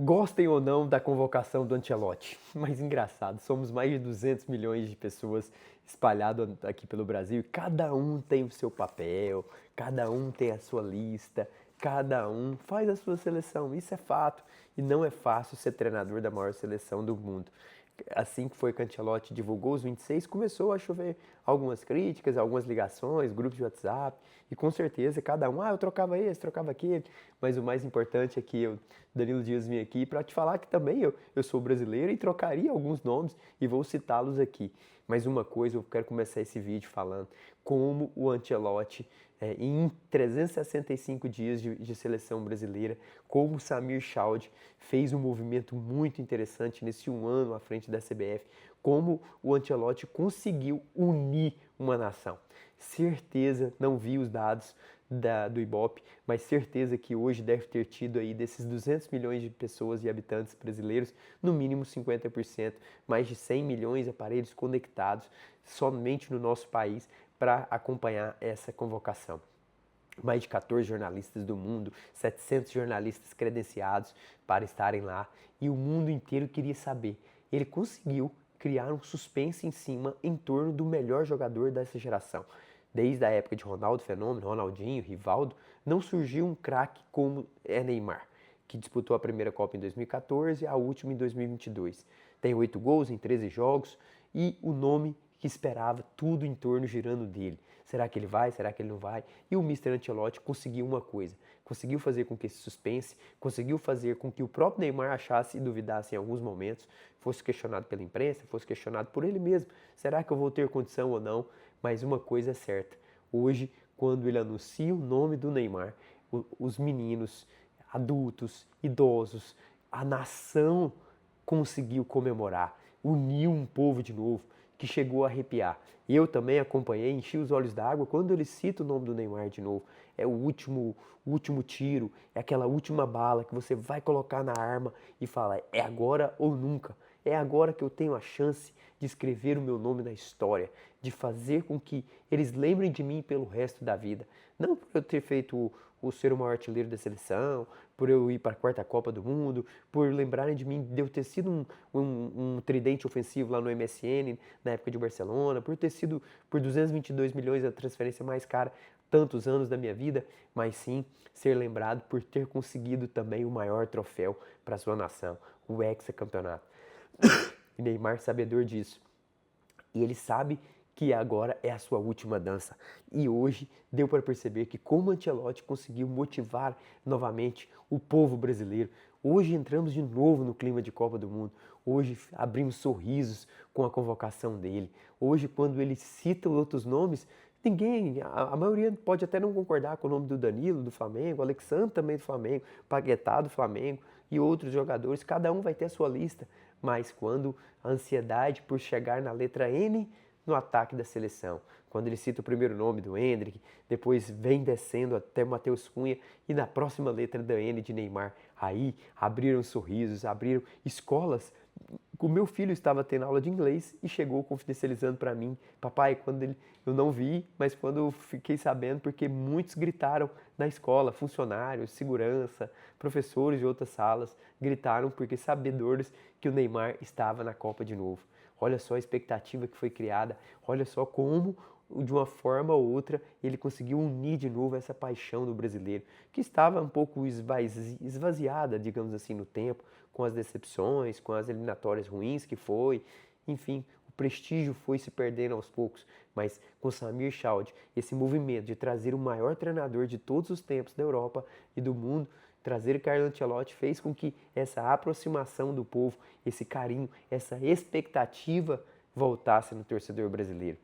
Gostem ou não da convocação do Ancelotti, mas engraçado, somos mais de 200 milhões de pessoas espalhadas aqui pelo Brasil e cada um tem o seu papel, cada um tem a sua lista, cada um faz a sua seleção, isso é fato e não é fácil ser treinador da maior seleção do mundo. Assim que foi que Ancelotti divulgou os 26, começou a chover algumas críticas, algumas ligações, grupos de WhatsApp, e com certeza cada um, eu trocava esse, trocava aquele, mas o mais importante é que eu, Danilo Dias, vim aqui para te falar que também eu sou brasileiro e trocaria alguns nomes e vou citá-los aqui. Mas uma coisa, eu quero começar esse vídeo falando como o Ancelotti, em 365 dias de seleção brasileira, como o Samir Chaud fez um movimento muito interessante nesse um ano à frente da CBF, como o Ancelotti conseguiu unir uma nação. Certeza, não vi os dados do Ibope, mas certeza que hoje deve ter tido aí desses 200 milhões de pessoas e habitantes brasileiros, no mínimo 50%, mais de 100 milhões de aparelhos conectados somente no nosso país para acompanhar essa convocação. Mais de 14 jornalistas do mundo, 700 jornalistas credenciados para estarem lá e o mundo inteiro queria saber. Ele conseguiu criar um suspense em cima em torno do melhor jogador dessa geração. Desde a época de Ronaldo Fenômeno, Ronaldinho, Rivaldo, não surgiu um craque como é Neymar, que disputou a primeira Copa em 2014 e a última em 2022. Tem 8 gols em 13 jogos e o nome que esperava tudo em torno girando dele. Será que ele vai? Será que ele não vai? E o Mr. Ancelotti conseguiu uma coisa. Conseguiu fazer com que esse suspense, conseguiu fazer com que o próprio Neymar achasse e duvidasse em alguns momentos, fosse questionado pela imprensa, fosse questionado por ele mesmo. Será que eu vou ter condição ou não? Mas uma coisa é certa. Hoje, quando ele anuncia o nome do Neymar, os meninos, adultos, idosos, a nação conseguiu comemorar, uniu um povo de novo, que chegou a arrepiar. Eu também acompanhei, enchi os olhos d'água quando ele cita o nome do Neymar de novo. É o último tiro, é aquela última bala que você vai colocar na arma e fala, é agora ou nunca. É agora que eu tenho a chance de escrever o meu nome na história, de fazer com que eles lembrem de mim pelo resto da vida. Não por eu ter feito o ser o maior artilheiro da seleção, por eu ir para a quarta Copa do Mundo, por lembrarem de mim, de eu ter sido um tridente ofensivo lá no MSN, na época de Barcelona, por ter sido por 222 milhões a transferência mais cara tantos anos da minha vida, mas sim ser lembrado por ter conseguido também o maior troféu para sua nação, o hexacampeonato. E Neymar sabedor disso. E ele sabe que agora é a sua última dança. E hoje deu para perceber que como Ancelotti conseguiu motivar novamente o povo brasileiro. Hoje entramos de novo no clima de Copa do Mundo. Hoje abrimos sorrisos com a convocação dele. Hoje, quando ele cita outros nomes, ninguém, a maioria pode até não concordar com o nome do Danilo, do Flamengo, Alexandre também do Flamengo, Paquetá do Flamengo e outros jogadores, cada um vai ter a sua lista, mas quando a ansiedade por chegar na letra N no ataque da seleção, quando ele cita o primeiro nome do Endrick, depois vem descendo até o Matheus Cunha e na próxima letra da N de Neymar, aí abriram sorrisos, abriram escolas. O meu filho estava tendo aula de inglês e chegou confidencializando para mim, papai, quando eu não vi, mas quando eu fiquei sabendo, porque muitos gritaram na escola, funcionários, segurança, professores de outras salas, gritaram porque sabedores que o Neymar estava na Copa de novo. Olha só a expectativa que foi criada, olha só como de uma forma ou outra ele conseguiu unir de novo essa paixão do brasileiro, que estava um pouco esvaziada, digamos assim, no tempo, com as decepções, com as eliminatórias ruins que foi, enfim, o prestígio foi se perdendo aos poucos, mas com Samir Chaud, esse movimento de trazer o maior treinador de todos os tempos da Europa e do mundo, trazer Carlo Ancelotti fez com que essa aproximação do povo, esse carinho, essa expectativa voltasse no torcedor brasileiro.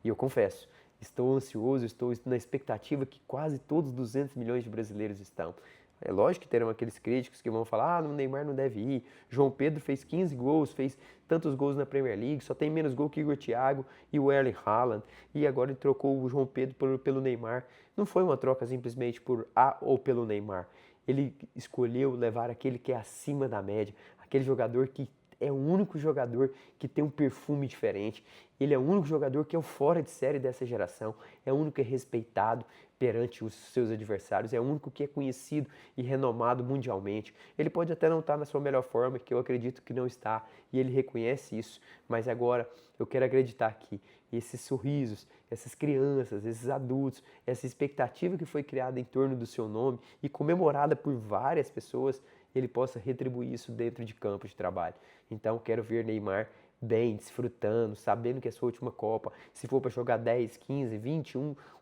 E eu confesso, estou ansioso, estou na expectativa que quase todos os 200 milhões de brasileiros estão. É lógico que terão aqueles críticos que vão falar, o Neymar não deve ir, João Pedro fez 15 gols, fez tantos gols na Premier League, só tem menos gol que Igor Thiago e o Erling Haaland, e agora ele trocou o João Pedro pelo Neymar. Não foi uma troca simplesmente por A ou pelo Neymar. Ele escolheu levar aquele que é acima da média, aquele jogador que é o único jogador que tem um perfume diferente. Ele é o único jogador que é o fora de série dessa geração. É o único que é respeitado perante os seus adversários. É o único que é conhecido e renomado mundialmente. Ele pode até não estar na sua melhor forma, que eu acredito que não está, e ele reconhece isso. Mas agora eu quero acreditar que esses sorrisos, essas crianças, esses adultos, essa expectativa que foi criada em torno do seu nome e comemorada por várias pessoas, ele possa retribuir isso dentro de campo de trabalho. Então quero ver Neymar bem, desfrutando, sabendo que é sua última Copa. Se for para jogar 10, 15, 20,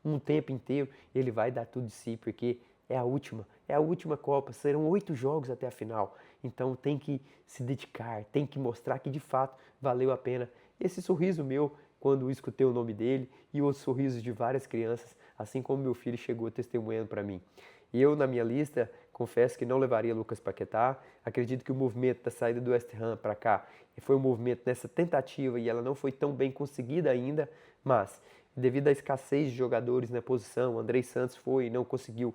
um tempo inteiro, ele vai dar tudo de si, porque é a última Copa, serão 8 jogos até a final. Então tem que se dedicar, tem que mostrar que de fato valeu a pena. Esse sorriso meu, quando escutei o nome dele, e os sorrisos de várias crianças, assim como meu filho chegou testemunhando para mim. E eu, na minha lista, confesso que não levaria Lucas Paquetá. Acredito que o movimento da saída do West Ham para cá foi um movimento nessa tentativa e ela não foi tão bem conseguida ainda, mas devido à escassez de jogadores na posição, Andrei Santos foi e não conseguiu,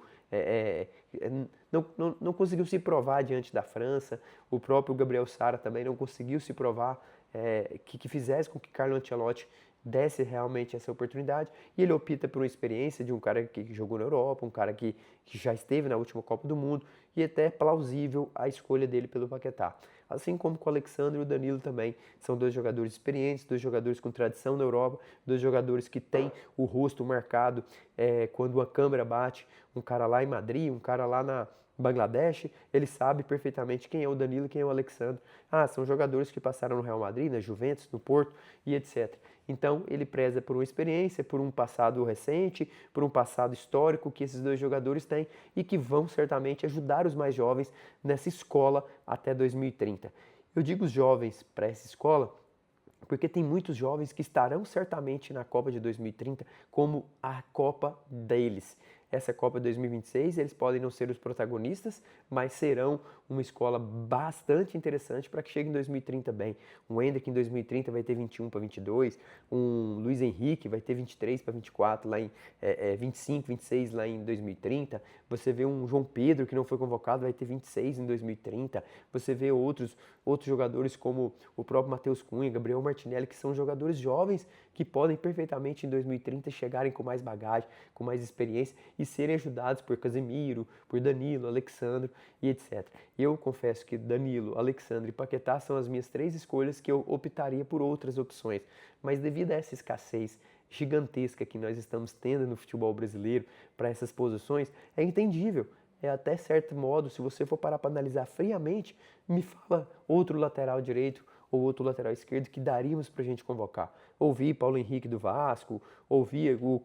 não conseguiu se provar diante da França. O próprio Gabriel Sara também não conseguiu se provar, que fizesse com que Carlo Ancelotti desse realmente essa oportunidade, e ele opta por uma experiência de um cara que jogou na Europa, um cara que já esteve na última Copa do Mundo, e até é plausível a escolha dele pelo Paquetá. Assim como com o Alexandre e o Danilo também, são dois jogadores experientes, dois jogadores com tradição na Europa, dois jogadores que têm o rosto marcado quando a câmera bate, um cara lá em Madrid, um cara lá na Bangladesh, ele sabe perfeitamente quem é o Danilo e quem é o Alexandre. São jogadores que passaram no Real Madrid, na Juventus, no Porto e etc. Então ele preza por uma experiência, por um passado recente, por um passado histórico que esses dois jogadores têm e que vão certamente ajudar os mais jovens nessa escola até 2030. Eu digo os jovens para essa escola porque tem muitos jovens que estarão certamente na Copa de 2030 como a Copa deles. Essa Copa de 2026, eles podem não ser os protagonistas, mas serão uma escola bastante interessante para que chegue em 2030 bem. Um Endrick em 2030 vai ter 21 para 22, um Luiz Henrique vai ter 23 para 24, lá em 25, 26 lá em 2030. Você vê um João Pedro que não foi convocado, vai ter 26 em 2030. Você vê outros jogadores como o próprio Matheus Cunha, Gabriel Martinelli, que são jogadores jovens que podem perfeitamente em 2030 chegarem com mais bagagem, com mais experiência e serem ajudados por Casemiro, por Danilo, Alexandre e etc. Eu confesso que Danilo, Alexandre e Paquetá são as minhas 3 escolhas que eu optaria por outras opções, mas devido a essa escassez gigantesca que nós estamos tendo no futebol brasileiro para essas posições, é entendível. Até certo modo, se você for parar para analisar friamente, me fala outro lateral direito ou outro lateral esquerdo que daríamos para a gente convocar. Ouvi Paulo Henrique do Vasco, ouvi o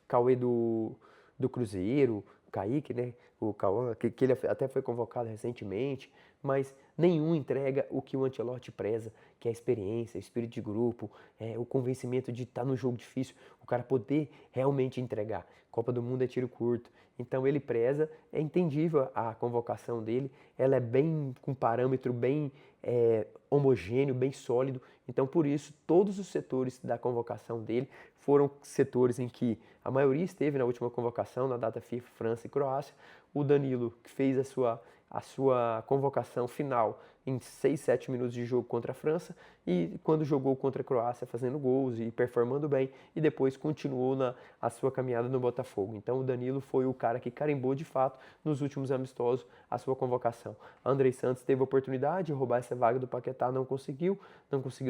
Cauê do Cruzeiro, o Kaique, né? O Cauã, que ele até foi convocado recentemente, mas nenhum entrega o que o Ancelotti preza, que é a experiência, o espírito de grupo, o convencimento de estar no jogo difícil, o cara poder realmente entregar. Copa do Mundo é tiro curto, então ele preza, é entendível a convocação dele, ela é bem com parâmetro bem homogêneo, bem sólido, então por isso todos os setores da convocação dele foram setores em que a maioria esteve na última convocação, na data FIFA, França e Croácia. O Danilo, que fez a sua convocação final em 6, 7 minutos de jogo contra a França e quando jogou contra a Croácia fazendo gols e performando bem e depois continuou a sua caminhada no Botafogo. Então o Danilo foi o cara que carimbou de fato nos últimos amistosos a sua convocação. Andrei Santos teve a oportunidade de roubar essa vaga do Paquetá, não conseguiu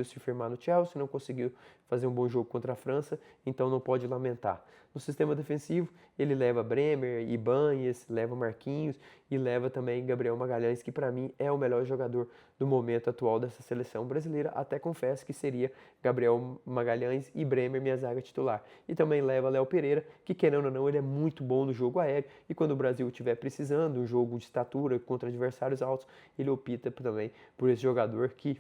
se firmar no Chelsea, não conseguiu fazer um bom jogo contra a França, então não pode lamentar. No sistema defensivo, ele leva Bremer, Ibanez, leva Marquinhos e leva também Gabriel Magalhães, que para mim é o melhor jogador do momento atual dessa seleção brasileira. Até confesso que seria Gabriel Magalhães e Bremer minha zaga titular. E também leva Léo Pereira, que querendo ou não, ele é muito bom no jogo aéreo e quando o Brasil estiver precisando, um jogo de estatura contra adversários altos, ele opta também por esse jogador que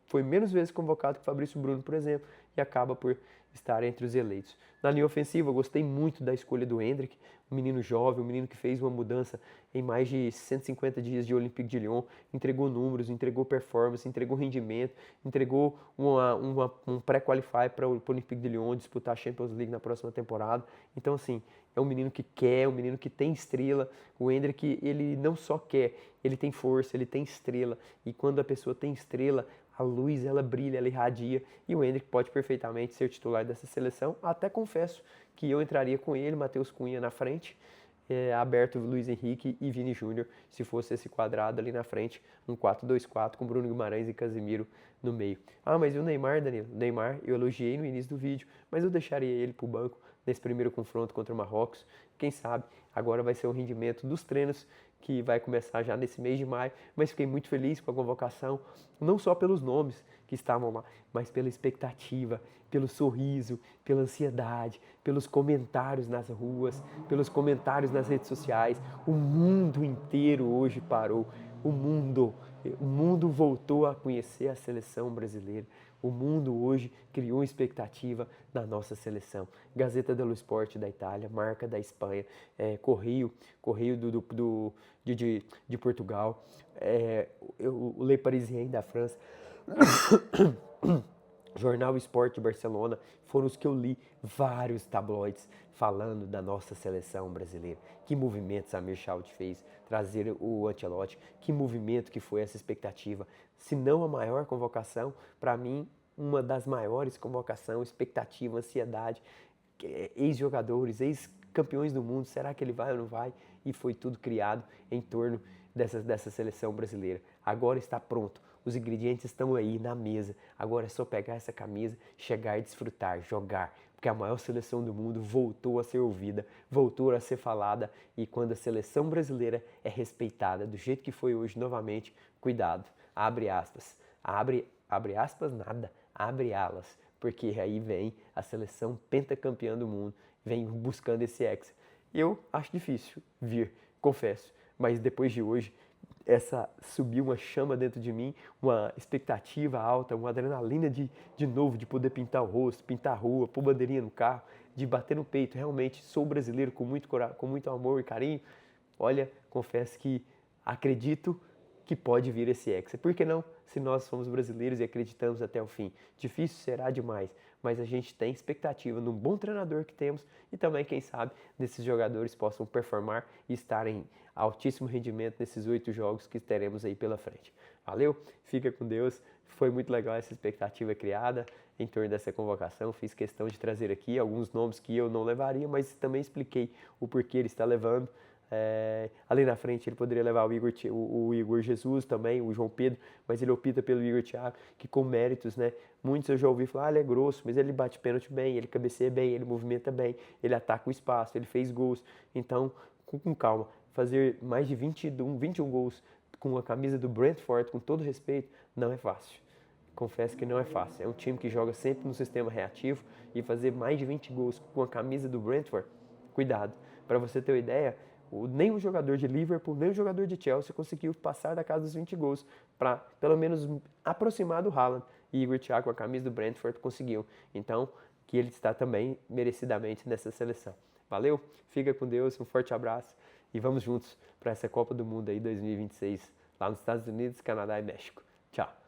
foi menos vezes convocado que Fabrício Bruno, por exemplo, e acaba por estar entre os eleitos. Na linha ofensiva, eu gostei muito da escolha do Endrick, um menino jovem, um menino que fez uma mudança em mais de 150 dias de Olympique de Lyon, entregou números, entregou performance, entregou rendimento, entregou um pré-qualify para o Olympique de Lyon disputar a Champions League na próxima temporada. Então, assim, é um menino que quer, um menino que tem estrela. O Endrick, ele não só quer, ele tem força, ele tem estrela. E quando a pessoa tem estrela, a luz, ela brilha, ela irradia, e o Endrick pode perfeitamente ser titular dessa seleção. Até confesso que eu entraria com ele, Matheus Cunha na frente, aberto Luiz Henrique e Vini Júnior, se fosse esse quadrado ali na frente, um 4-2-4 com Bruno Guimarães e Casemiro no meio. Ah, mas e o Neymar, Danilo? O Neymar eu elogiei no início do vídeo, mas eu deixaria ele pro banco nesse primeiro confronto contra o Marrocos. Quem sabe agora vai ser o rendimento dos treinos que vai começar já nesse mês de maio, mas fiquei muito feliz com a convocação, não só pelos nomes que estavam lá, mas pela expectativa, pelo sorriso, pela ansiedade, pelos comentários nas ruas, pelos comentários nas redes sociais. O mundo inteiro hoje parou. O mundo voltou a conhecer a seleção brasileira. O mundo hoje criou uma expectativa na nossa seleção. Gazeta dello Sport da Itália, Marca da Espanha, Correio de Portugal, o Le Parisien da França, Jornal Sport de Barcelona, foram os que eu li, vários tabloides falando da nossa seleção brasileira. Que movimento Samir Chaud fez, trazer o Ancelotti, que movimento que foi essa expectativa. Se não a maior convocação, para mim, uma das maiores convocações, expectativa, ansiedade, ex-jogadores, ex-campeões do mundo, será que ele vai ou não vai? E foi tudo criado em torno dessa seleção brasileira. Agora está pronto. Os ingredientes estão aí na mesa. Agora é só pegar essa camisa, chegar e desfrutar, jogar. Porque a maior seleção do mundo voltou a ser ouvida, voltou a ser falada. E quando a seleção brasileira é respeitada do jeito que foi hoje novamente, cuidado, abre aspas. Abre aspas nada, abre alas. Porque aí vem a seleção pentacampeã do mundo, vem buscando esse hexa. Eu acho difícil vir, confesso. Mas depois de hoje, subiu uma chama dentro de mim, uma expectativa alta, uma adrenalina de novo, de poder pintar o rosto, pintar a rua, pôr bandeirinha no carro, de bater no peito. Realmente sou brasileiro com muito amor e carinho. Olha, confesso que acredito que pode vir esse hexa. Por que não? Se nós somos brasileiros e acreditamos até o fim. Difícil será demais, mas a gente tem expectativa num bom treinador que temos e também, quem sabe, nesses jogadores possam performar e estarem em altíssimo rendimento nesses 8 jogos que teremos aí pela frente. Valeu? Fica com Deus. Foi muito legal essa expectativa criada em torno dessa convocação. Fiz questão de trazer aqui alguns nomes que eu não levaria, mas também expliquei o porquê ele está levando. Ali na frente ele poderia levar o Igor Jesus também, o João Pedro, mas ele opta pelo Igor Thiago, que com méritos, né? Muitos eu já ouvi falar, ele é grosso, mas ele bate pênalti bem, ele cabeceia bem, ele movimenta bem, ele ataca o espaço, ele fez gols. Então, com calma, fazer mais de 21 gols com a camisa do Brentford, com todo respeito, não é fácil. Confesso que não é fácil. É um time que joga sempre no sistema reativo e fazer mais de 20 gols com a camisa do Brentford, cuidado. Para você ter uma ideia, nem o jogador de Liverpool, nem o jogador de Chelsea conseguiu passar da casa dos 20 gols para, pelo menos, aproximar do Haaland. E Igor Thiago, com a camisa do Brentford, conseguiu. Então, que ele está também merecidamente nessa seleção. Valeu? Fica com Deus, um forte abraço e vamos juntos para essa Copa do Mundo aí 2026, lá nos Estados Unidos, Canadá e México. Tchau!